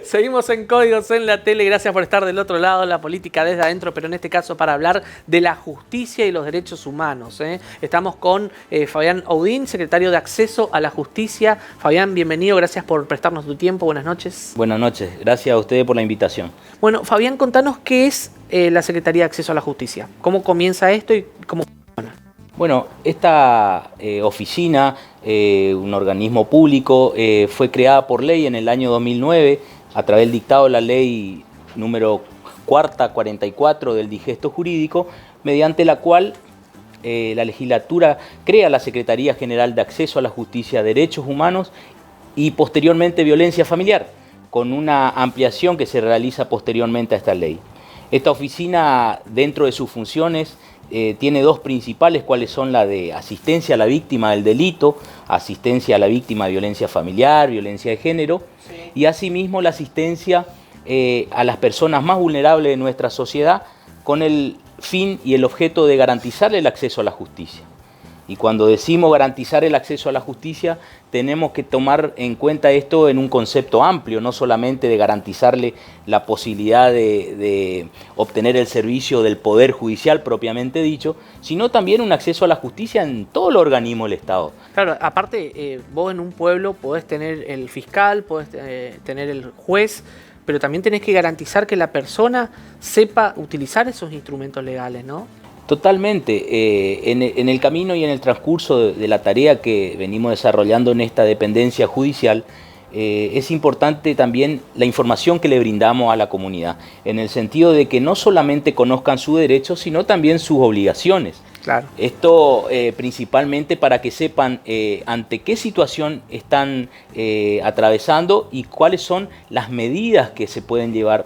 Seguimos en Códigos en la Tele. Gracias por estar del otro lado, la política desde adentro, pero en este caso para hablar de la justicia y los derechos humanos. Estamos con Fabián Audín, secretario de Acceso a la Justicia. Fabián, bienvenido, gracias por prestarnos tu tiempo. Buenas noches. Buenas noches, gracias a ustedes por la invitación. Bueno, Fabián, contanos qué es la Secretaría de Acceso a la Justicia. ¿Cómo comienza esto y cómo funciona? Bueno, esta oficina, un organismo público, fue creada por ley en el año 2009 a través del dictado de la ley número 44 del Digesto Jurídico, mediante la cual la legislatura crea la Secretaría General de Acceso a la Justicia, Derechos Humanos y posteriormente Violencia Familiar, con una ampliación que se realiza posteriormente a esta ley. Esta oficina, dentro de sus funciones, tiene dos principales, cuáles son la de asistencia a la víctima del delito, asistencia a la víctima de violencia familiar, violencia de género, sí, y asimismo la asistencia a las personas más vulnerables de nuestra sociedad con el fin y el objeto de garantizarle el acceso a la justicia. Y cuando decimos garantizar el acceso a la justicia, tenemos que tomar en cuenta esto en un concepto amplio, no solamente de garantizarle la posibilidad de obtener el servicio del Poder Judicial propiamente dicho, sino también un acceso a la justicia en todos los organismos del Estado. Claro, aparte, vos en un pueblo podés tener el fiscal, podés tener el juez, pero también tenés que garantizar que la persona sepa utilizar esos instrumentos legales, ¿no? Totalmente. En el camino y en el transcurso de la tarea que venimos desarrollando en esta dependencia judicial, es importante también la información que le brindamos a la comunidad, en el sentido de que no solamente conozcan sus derechos, sino también sus obligaciones. Claro. Esto principalmente para que sepan ante qué situación están atravesando y cuáles son las medidas que se pueden llevar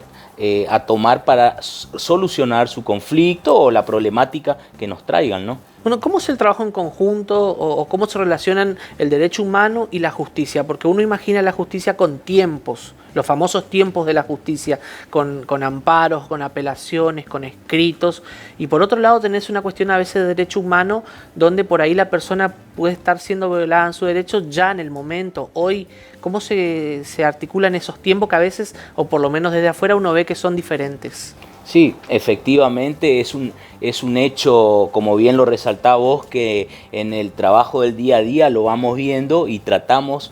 a tomar para solucionar su conflicto o la problemática que nos traigan, ¿no? Bueno, ¿cómo es el trabajo en conjunto o cómo se relacionan el derecho humano y la justicia? Porque uno imagina la justicia con tiempos, los famosos tiempos de la justicia, con amparos, con apelaciones, con escritos. Y por otro lado tenés una cuestión a veces de derecho humano donde por ahí la persona puede estar siendo violada en sus derechos ya en el momento. Hoy, ¿cómo se articulan esos tiempos que a veces, o por lo menos desde afuera, uno ve que son diferentes? Sí, efectivamente es un hecho, como bien lo resaltaba vos, que en el trabajo del día a día lo vamos viendo y tratamos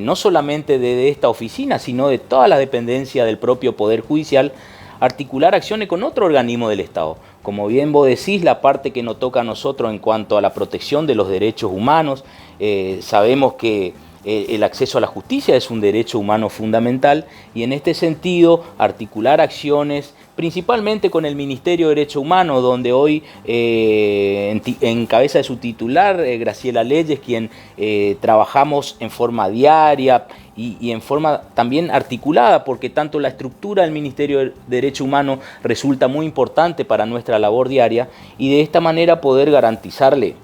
no solamente de esta oficina, sino de todas las dependencias del propio Poder Judicial, articular acciones con otro organismo del Estado. Como bien vos decís, la parte que nos toca a nosotros en cuanto a la protección de los derechos humanos, sabemos que el acceso a la justicia es un derecho humano fundamental y en este sentido articular acciones principalmente con el Ministerio de Derechos Humanos, donde hoy en cabeza de su titular, Graciela Leyes, quien trabajamos en forma diaria y en forma también articulada, porque tanto la estructura del Ministerio de Derechos Humanos resulta muy importante para nuestra labor diaria y de esta manera poder garantizarle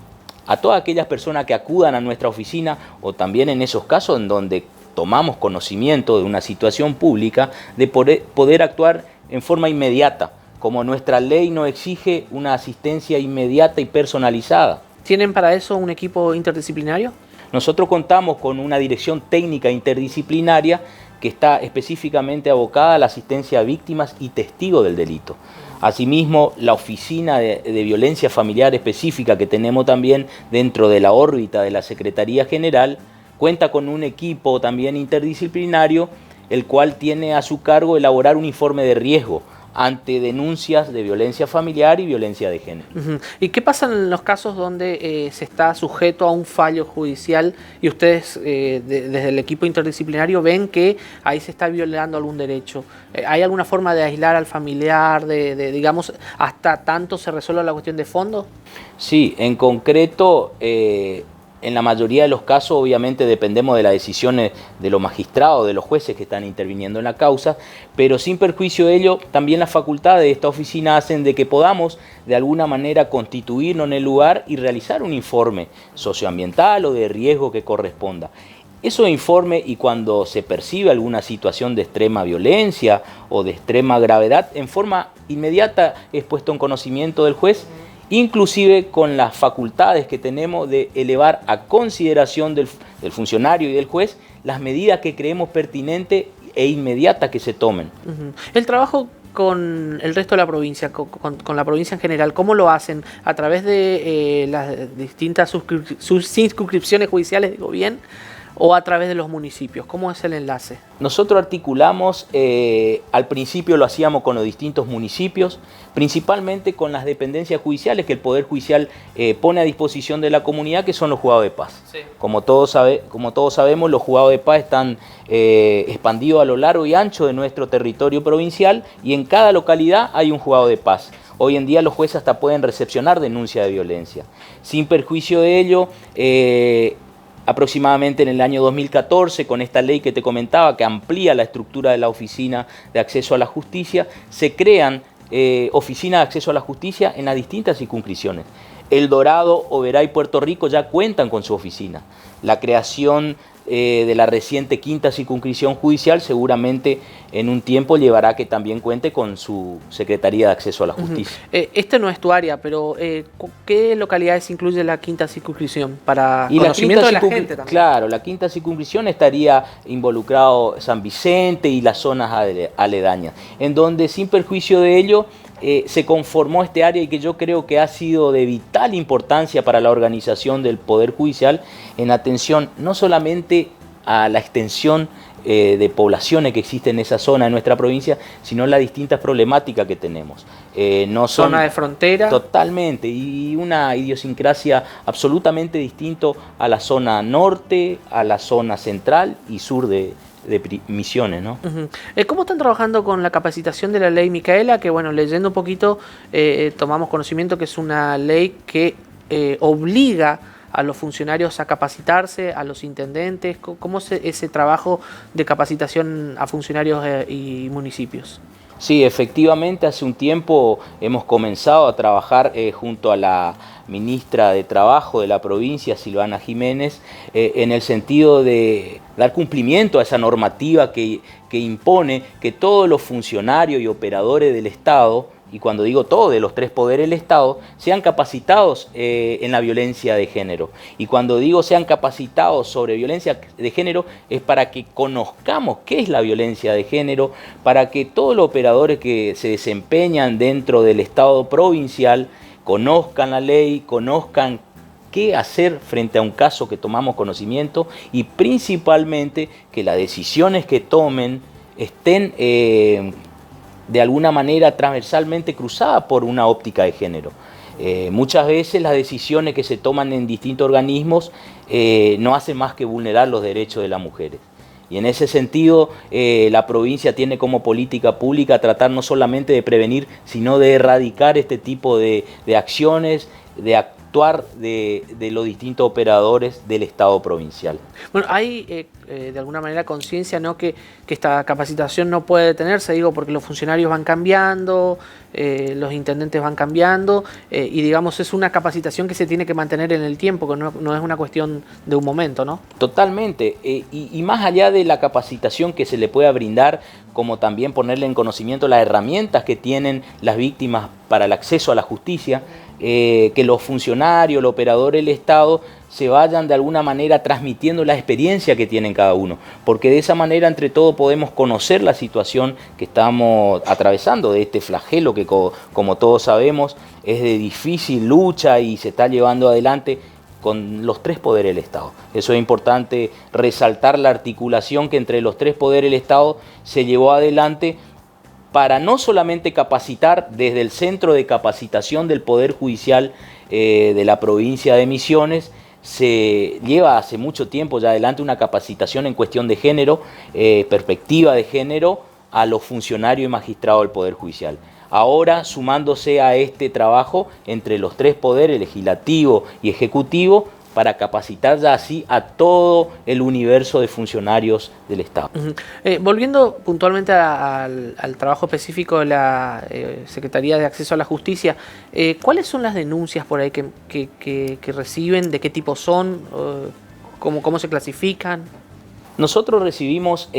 a todas aquellas personas que acudan a nuestra oficina o también en esos casos en donde tomamos conocimiento de una situación pública, de poder actuar en forma inmediata, como nuestra ley nos exige una asistencia inmediata y personalizada. ¿Tienen para eso un equipo interdisciplinario? Nosotros contamos con una dirección técnica interdisciplinaria que está específicamente abocada a la asistencia a víctimas y testigos del delito. Asimismo, la oficina de violencia familiar específica que tenemos también dentro de la órbita de la Secretaría General cuenta con un equipo también interdisciplinario, el cual tiene a su cargo elaborar un informe de riesgo ante denuncias de violencia familiar y violencia de género. ¿Y qué pasa en los casos donde se está sujeto a un fallo judicial y ustedes desde el equipo interdisciplinario ven que ahí se está violando algún derecho? ¿Hay alguna forma de aislar al familiar, digamos, hasta tanto se resuelva la cuestión de fondo? Sí, en concreto, en la mayoría de los casos obviamente dependemos de las decisiones de los magistrados, de los jueces que están interviniendo en la causa, pero sin perjuicio de ello, también las facultades de esta oficina hacen de que podamos de alguna manera constituirnos en el lugar y realizar un informe socioambiental o de riesgo que corresponda. Esos informes, y cuando se percibe alguna situación de extrema violencia o de extrema gravedad, en forma inmediata es puesto en conocimiento del juez, inclusive con las facultades que tenemos de elevar a consideración del funcionario y del juez las medidas que creemos pertinentes e inmediatas que se tomen. El trabajo con el resto de la provincia, con la provincia en general, ¿cómo lo hacen? ¿A través de las distintas circunscripciones judiciales, digo bien, o a través de los municipios? ¿Cómo es el enlace? Nosotros articulamos, al principio lo hacíamos con los distintos municipios, principalmente con las dependencias judiciales que el Poder Judicial pone a disposición de la comunidad, que son los juzgados de paz. Sí. Como todos sabemos, los juzgados de paz están expandidos a lo largo y ancho de nuestro territorio provincial y en cada localidad hay un juzgado de paz. Hoy en día los jueces hasta pueden recepcionar denuncia de violencia. Sin perjuicio de ello, aproximadamente en el año 2014, con esta ley que te comentaba, que amplía la estructura de la Oficina de Acceso a la Justicia, se crean oficinas de acceso a la justicia en las distintas circunscripciones. El Dorado, Oberá y Puerto Rico ya cuentan con su oficina. La creación de la reciente quinta circunscripción judicial seguramente en un tiempo llevará a que también cuente con su Secretaría de Acceso a la Justicia. Este no es tu área, pero ¿qué localidades incluye la quinta circunscripción? Para conocimiento de la gente también. Claro, la quinta circunscripción estaría involucrado San Vicente y las zonas aledañas, en donde sin perjuicio de ello se conformó este área y que yo creo que ha sido de vital importancia para la organización del Poder Judicial en atención no solamente a la extensión de poblaciones que existen en esa zona de nuestra provincia, sino las distintas problemáticas que tenemos. No son zona de frontera. Totalmente, y una idiosincrasia absolutamente distinta a la zona norte, a la zona central y sur de Misiones, ¿no? ¿Cómo están trabajando con la capacitación de la ley Micaela? Que bueno, leyendo un poquito, tomamos conocimiento que es una ley que obliga a los funcionarios a capacitarse, a los intendentes. ¿Cómo es ese trabajo de capacitación a funcionarios y municipios? Sí, efectivamente, hace un tiempo hemos comenzado a trabajar junto a la ministra de Trabajo de la provincia, Silvana Jiménez, en el sentido de dar cumplimiento a esa normativa que impone que todos los funcionarios y operadores del Estado, y cuando digo todo, de los tres poderes del Estado, sean capacitados en la violencia de género. Y cuando digo sean capacitados sobre violencia de género, es para que conozcamos qué es la violencia de género, para que todos los operadores que se desempeñan dentro del Estado provincial conozcan la ley, conozcan qué hacer frente a un caso que tomamos conocimiento y principalmente que las decisiones que tomen estén de alguna manera transversalmente cruzada por una óptica de género. Muchas veces las decisiones que se toman en distintos organismos no hacen más que vulnerar los derechos de las mujeres. Y en ese sentido, la provincia tiene como política pública tratar no solamente de prevenir, sino de erradicar este tipo de acciones, de actuar de los distintos operadores del Estado provincial. Bueno, hay de alguna manera conciencia, ¿no?, que esta capacitación no puede detenerse, digo, porque los funcionarios van cambiando, los intendentes van cambiando, y digamos es una capacitación que se tiene que mantener en el tiempo, que no es una cuestión de un momento, ¿no? Totalmente, y más allá de la capacitación que se le pueda brindar, como también ponerle en conocimiento las herramientas que tienen las víctimas para el acceso a la justicia, que los funcionarios, los operadores del Estado se vayan de alguna manera transmitiendo la experiencia que tienen cada uno, porque de esa manera entre todos podemos conocer la situación que estamos atravesando de este flagelo que como todos sabemos es de difícil lucha y se está llevando adelante con los tres poderes del Estado. Eso es importante resaltar la articulación que entre los tres poderes del Estado se llevó adelante para no solamente capacitar desde el Centro de Capacitación del Poder Judicial de la provincia de Misiones. Se lleva hace mucho tiempo ya adelante una capacitación en cuestión de género, perspectiva de género a los funcionarios y magistrados del Poder Judicial. Ahora, sumándose a este trabajo entre los tres poderes, legislativo y ejecutivo, para capacitar ya así a todo el universo de funcionarios del Estado. Volviendo puntualmente al trabajo específico de la Secretaría de Acceso a la Justicia, ¿cuáles son las denuncias por ahí que reciben? ¿De qué tipo son? ¿Cómo se clasifican? Nosotros recibimos,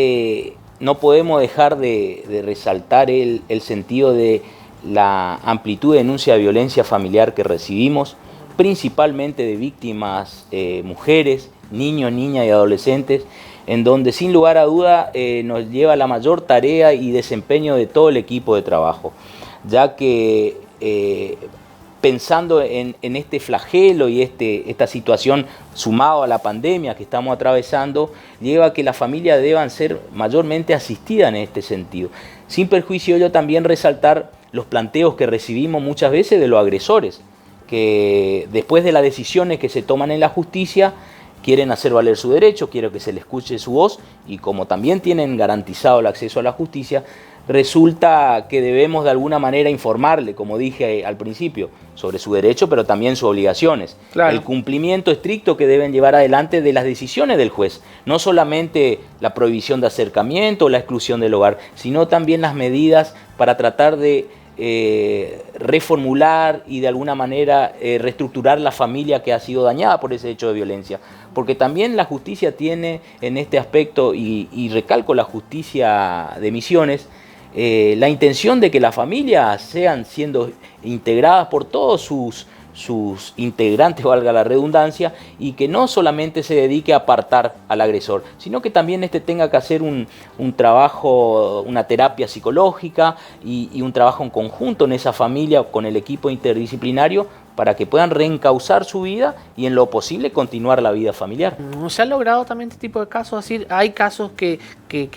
no podemos dejar de resaltar el sentido de la amplitud de denuncia de violencia familiar que recibimos, principalmente de víctimas mujeres, niños, niñas y adolescentes, en donde sin lugar a duda nos lleva la mayor tarea y desempeño de todo el equipo de trabajo, ya que pensando en este flagelo y esta situación sumado a la pandemia que estamos atravesando, lleva a que las familias deban ser mayormente asistidas en este sentido. Sin perjuicio yo también resaltar los planteos que recibimos muchas veces de los agresores, que después de las decisiones que se toman en la justicia, quieren hacer valer su derecho, quieren que se les escuche su voz, y como también tienen garantizado el acceso a la justicia, resulta que debemos de alguna manera informarle, como dije al principio, sobre su derecho, pero también sus obligaciones. Claro. El cumplimiento estricto que deben llevar adelante de las decisiones del juez. No solamente la prohibición de acercamiento o la exclusión del hogar, sino también las medidas para tratar de reformular y de alguna manera reestructurar la familia que ha sido dañada por ese hecho de violencia. Porque también la justicia tiene en este aspecto, y recalco la justicia de Misiones, la intención de que las familias sean siendo integradas por todos sus integrantes, valga la redundancia, y que no solamente se dedique a apartar al agresor, sino que también tenga que hacer un trabajo, una terapia psicológica y un trabajo en conjunto en esa familia con el equipo interdisciplinario para que puedan reencauzar su vida y en lo posible continuar la vida familiar. ¿Se han logrado también este tipo de casos? Así, hay casos que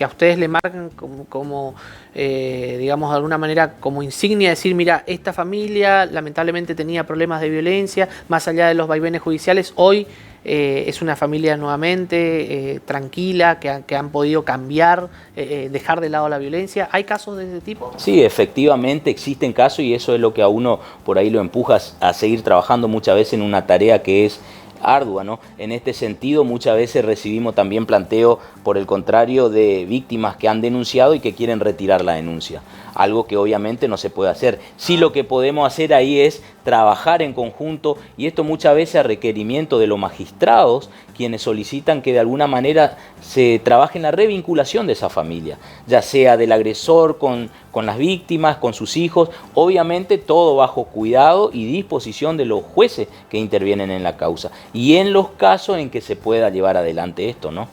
a ustedes le marcan como digamos, de alguna manera como insignia, decir, mira, esta familia lamentablemente tenía problemas de violencia, más allá de los vaivenes judiciales, hoy es una familia nuevamente tranquila, que han podido cambiar, dejar de lado la violencia. ¿Hay casos de ese tipo? Sí, efectivamente existen casos, y eso es lo que a uno por ahí lo empuja a seguir trabajando muchas veces en una tarea que es ardua, ¿no? En este sentido, muchas veces recibimos también planteo, por el contrario, de víctimas que han denunciado y que quieren retirar la denuncia. Algo que obviamente no se puede hacer. Sí, lo que podemos hacer ahí es trabajar en conjunto, y esto muchas veces a requerimiento de los magistrados, quienes solicitan que de alguna manera se trabaje en la revinculación de esa familia, ya sea del agresor con las víctimas, con sus hijos, obviamente todo bajo cuidado y disposición de los jueces que intervienen en la causa, y en los casos en que se pueda llevar adelante esto, ¿no?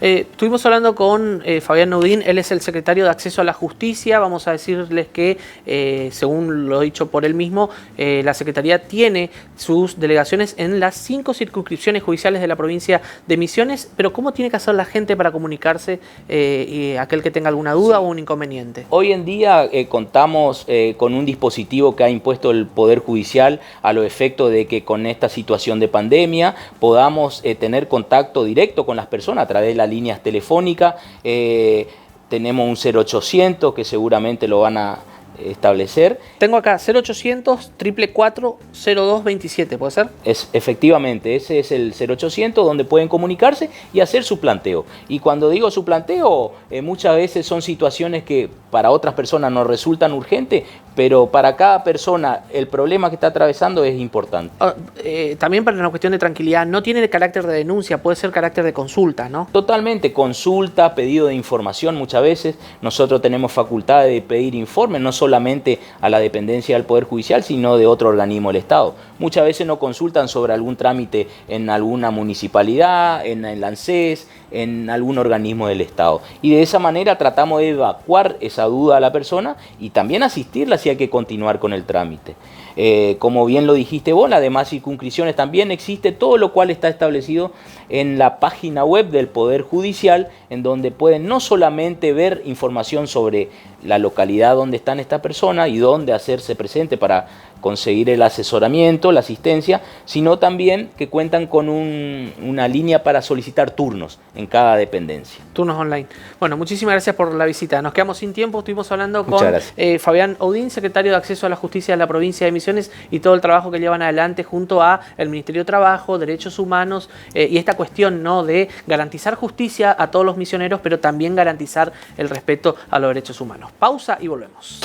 Estuvimos hablando con Fabián Audín, él es el secretario de Acceso a la Justicia. Vamos a decirles que, según lo dicho por él mismo, la Secretaría tiene sus delegaciones en las 5 circunscripciones judiciales de la provincia de Misiones, pero ¿cómo tiene que hacer la gente para comunicarse, aquel que tenga alguna duda o un inconveniente? Hoy en día contamos con un dispositivo que ha impuesto el Poder Judicial a los efectos de que con esta situación de pandemia podamos tener contacto directo con las personas a través de las líneas telefónicas. Tenemos un 0800 que seguramente lo van a establecer. Tengo acá 0800 444 0227, ¿puede ser? Efectivamente, ese es el 0800 donde pueden comunicarse y hacer su planteo. Y cuando digo su planteo, muchas veces son situaciones que para otras personas nos resultan urgentes, pero para cada persona el problema que está atravesando es importante. También para una cuestión de tranquilidad, no tiene el carácter de denuncia, puede ser carácter de consulta, ¿no? Totalmente, consulta, pedido de información muchas veces. Nosotros tenemos facultad de pedir informes, no solamente a la dependencia del Poder Judicial, sino de otro organismo del Estado. Muchas veces nos consultan sobre algún trámite en alguna municipalidad, en el ANSES, en algún organismo del Estado. Y de esa manera tratamos de evacuar esa duda a la persona y también asistirla si hay que continuar con el trámite. Como bien lo dijiste vos, las demás circunscripciones también existe, todo lo cual está establecido en la página web del Poder Judicial, en donde pueden no solamente ver información sobre la localidad donde están esta persona y dónde hacerse presente para conseguir el asesoramiento, la asistencia, sino también que cuentan con una línea para solicitar turnos en cada dependencia. Turnos online. Bueno, muchísimas gracias por la visita. Nos quedamos sin tiempo, estuvimos hablando con Fabián Audín, secretario de Acceso a la Justicia de la provincia de Misiones, y todo el trabajo que llevan adelante junto a el Ministerio de Trabajo, Derechos Humanos, y esta cuestión, ¿no?, de garantizar justicia a todos los misioneros, pero también garantizar el respeto a los derechos humanos. Pausa y volvemos.